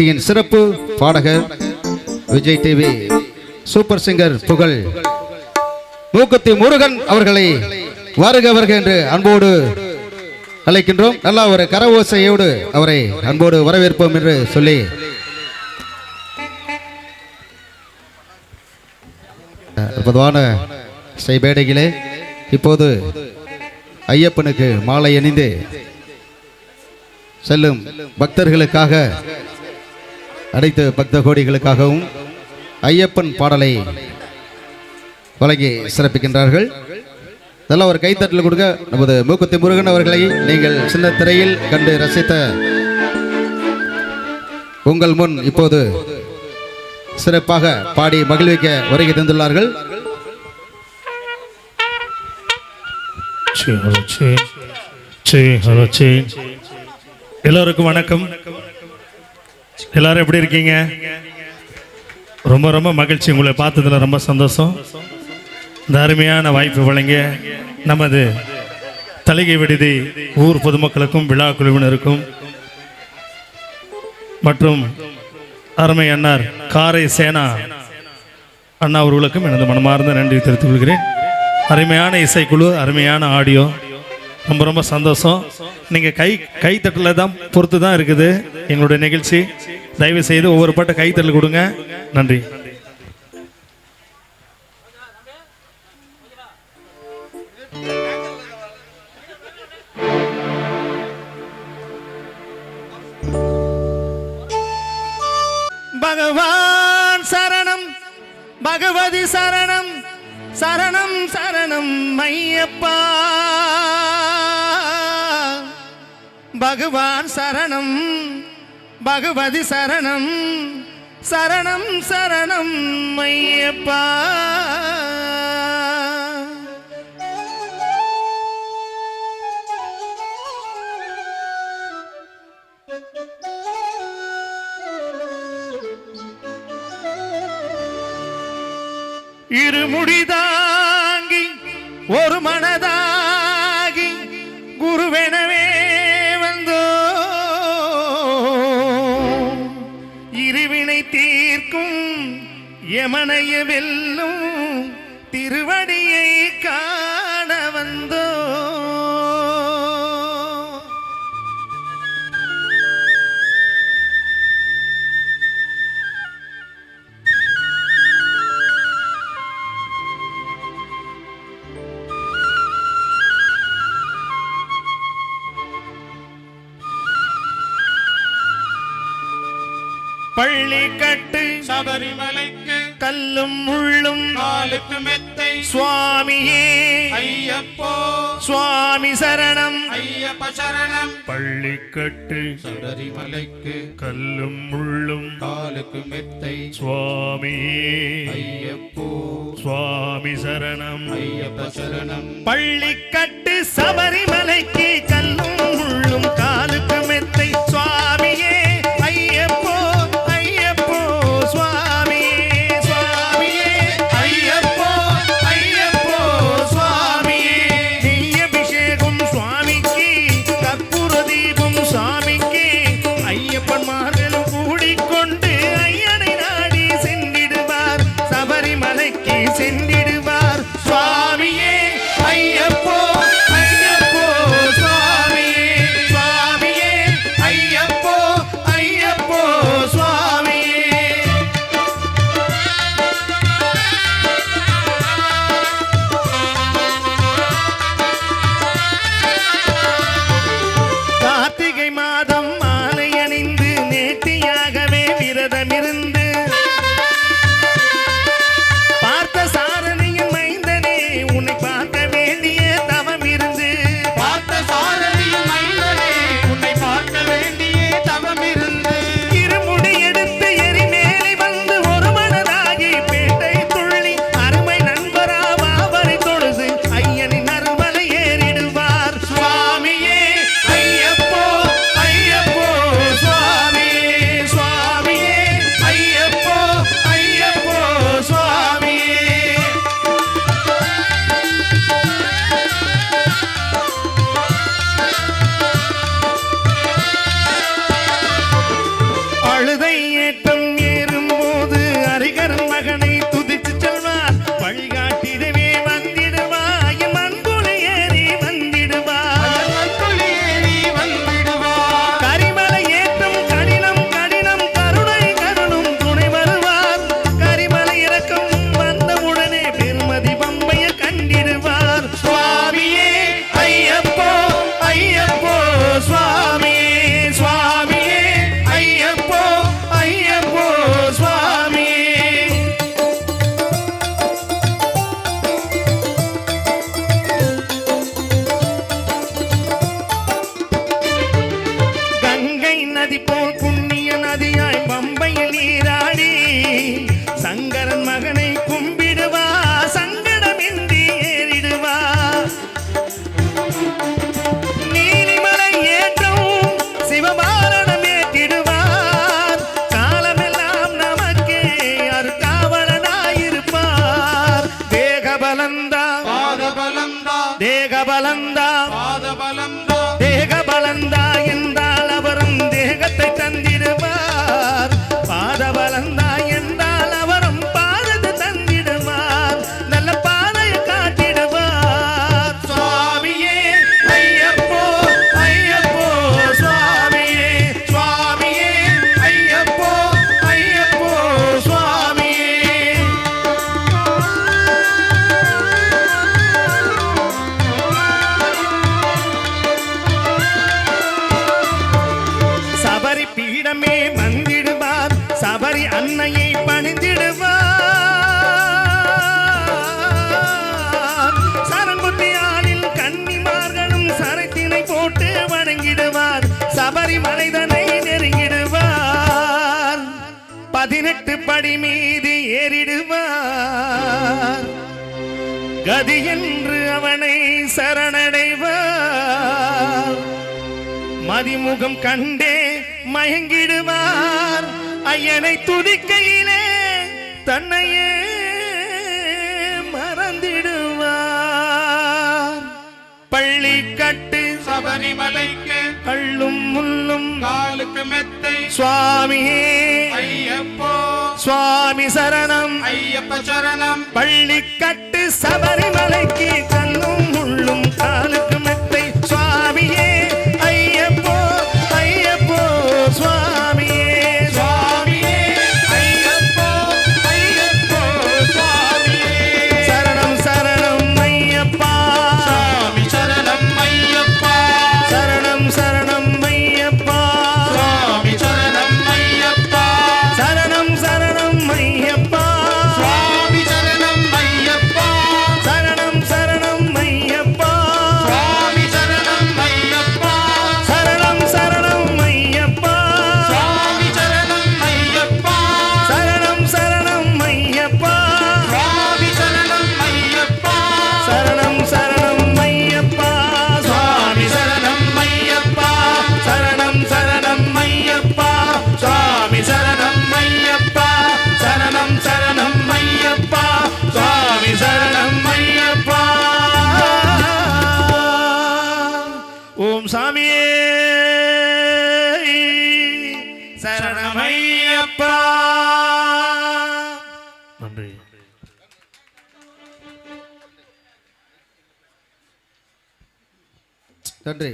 நிகழ்ச்சியின் சிறப்பு பாடகர் விஜய் டிவி சூப்பர் சிங்கர் புகழ் மூக்குத்தி முருகன் அவர்களை வருக வருக என்று அன்போடு அழைக்கின்றோம். நல்லா ஒரு கரவோசையோடு அவரை அன்போடு வரவேற்போம் என்று சொல்லி பொதுவான செய்பேடைகளே இப்போது ஐயப்பனுக்கு மாலை அணிந்து செல்லும் பக்தர்களுக்காக அனைத்து பக்த கோடிகளுக்காகவும் ஐயப்பன் பாடலை வழங்கி சிறப்பிக்கின்றார்கள். நல்ல ஒரு கைத்தட்டல் கொடுக்க நமது மூக்குத்தி முருகன் அவர்களை நீங்கள் சின்ன திரையில் கண்டு ரசித்த உங்கள் முன் இப்போது சிறப்பாக பாடி மகிழ்விக்க வருகை தந்துள்ளார்கள். எல்லோருக்கும் வணக்கம். எல்லாரும் எப்படி இருக்கீங்க? ரொம்ப ரொம்ப மகிழ்ச்சி, உங்களை பார்த்ததுல ரொம்ப சந்தோஷம். இந்த அருமையான வாய்ப்பு வழங்கிய நமது தலிகை விடுதி ஊர் பொதுமக்களுக்கும் விழா குழுவினருக்கும் மற்றும் அருமை அண்ணார் காரை சேனா அண்ணா அவர்களுக்கும் எனது மனமார்ந்த நன்றி தெரிவித்துக் கொள்கிறேன். அருமையான இசைக்குழு, அருமையான ஆடியோ, ரொம்ப ரொம்ப சந்தோஷம். நீங்கள் கைத்தட்டல தான் பொறுத்து தான் இருக்குது எங்களுடைய நிகழ்ச்சி. தயவு செய்து ஒவ்வொரு பாட்டை கைத்தட்டல் கொடுங்க. நன்றி. பகவான் சரணம், பகவதி சரணம், சரணம் சரணம் ஐயப்பா. பகவான் சரணம், பகவதி சரணம், சரணம் சரணம் ஐயப்பா. இருமுடிதாங்கி ஒரு மனதாகி குருவெனவே வந்தோ, இருவினை தீர்க்கும் யமனைய வெல்லும் திருவடியை காண வந்தோ. பள்ளி கட்டு சபரிமலைக்கு கல்லும் முள்ளும் காலுக்கு மெத்தை சுவாமியே ஐயப்போ, சுவாமி சரணம் ஐயப்ப சரணம். பள்ளி கட்டு சபரிமலைக்கு கல்லும் முள்ளும் காலுக்கு மெத்தை சுவாமியே ஐயப்போ, சுவாமி சரணம் ஐயப்ப சரணம். பள்ளி கட்டு சபரிமலைக்கு கல்லும் முள்ளும் காலுக்கு மெத்தை சுவாமியே ஐயப்போ, ஐயப்போ சுவாமியே, சுவாமியே ஐயப்போ, ஐயப்போ சுவாமியே. நெய் அபிஷேகம் சுவாமிக்கு, கற்பூர தீபம் சுவாமிக்கு, ஐயப்பன்மார்களும் கூடிக்கொண்டு ஐயனை நாடி சென்றிடுவார், சபரிமலைக்கு சென்றிடுவார் சுவாமியே ஐயப்போ, ஐயப்போ பள்ளி மீது ஏறிடுவார் கதி என்று அவனை சரணடைவார் மதிமுகம் கண்டே மயங்கிடுவார் ஐயனை துதிக்கையிலே தன்னையே மறந்திடுவார் பள்ளி கட்டு சபரிமலைக்கு கள்ளும் முள்ளும் காலுக்கு மெத்தை சுவாமியே ஐயப்போ சுவாமி சரணம் ஐயப்ப சரணம் பள்ளி கட்டு சபரிமலைக்கு கல்லும் முள்ளும் காலுக்கு மெத்தை சுவாமியே ஐயப்போ ஐயப்போ சுவாமியே சுவாமியே ஐயப்போ ஐயப்போ சுவாமியே சரணம் சரணம் ஐயப்பா சுவாமி சரணம் ஐயப்பா சரணம் சரணம் ஐயப்பா சுவாமி சரணம் ஐயப்பா சரணம் சரணம் ஐயப்பா சுவாமி சரணம் ஐயப்பா சரணம் சரணம் ஐயப்பா சுவாமி சரணம் ஐயப்பா சரணம் சரணம் ஐயப்பா சுவாமி சரணம் ஐயப்பா சரணம் சரணம் ஐயப்பா சுவாமி சரணம் ஐயப்பா சரணம் சரணம் ஐயப்பா சுவாமி சரணம் ஐயப்பா சரணம் சரணம் ஐயப்பா சுவாமி சரணம் ஐயப்பா சரணம் சரணம் ஐயப்பா சுவாமி சரணம் ஐயப்பா ஓம் சாமியே சரணம் ஐயப்பா நன்றி நன்றி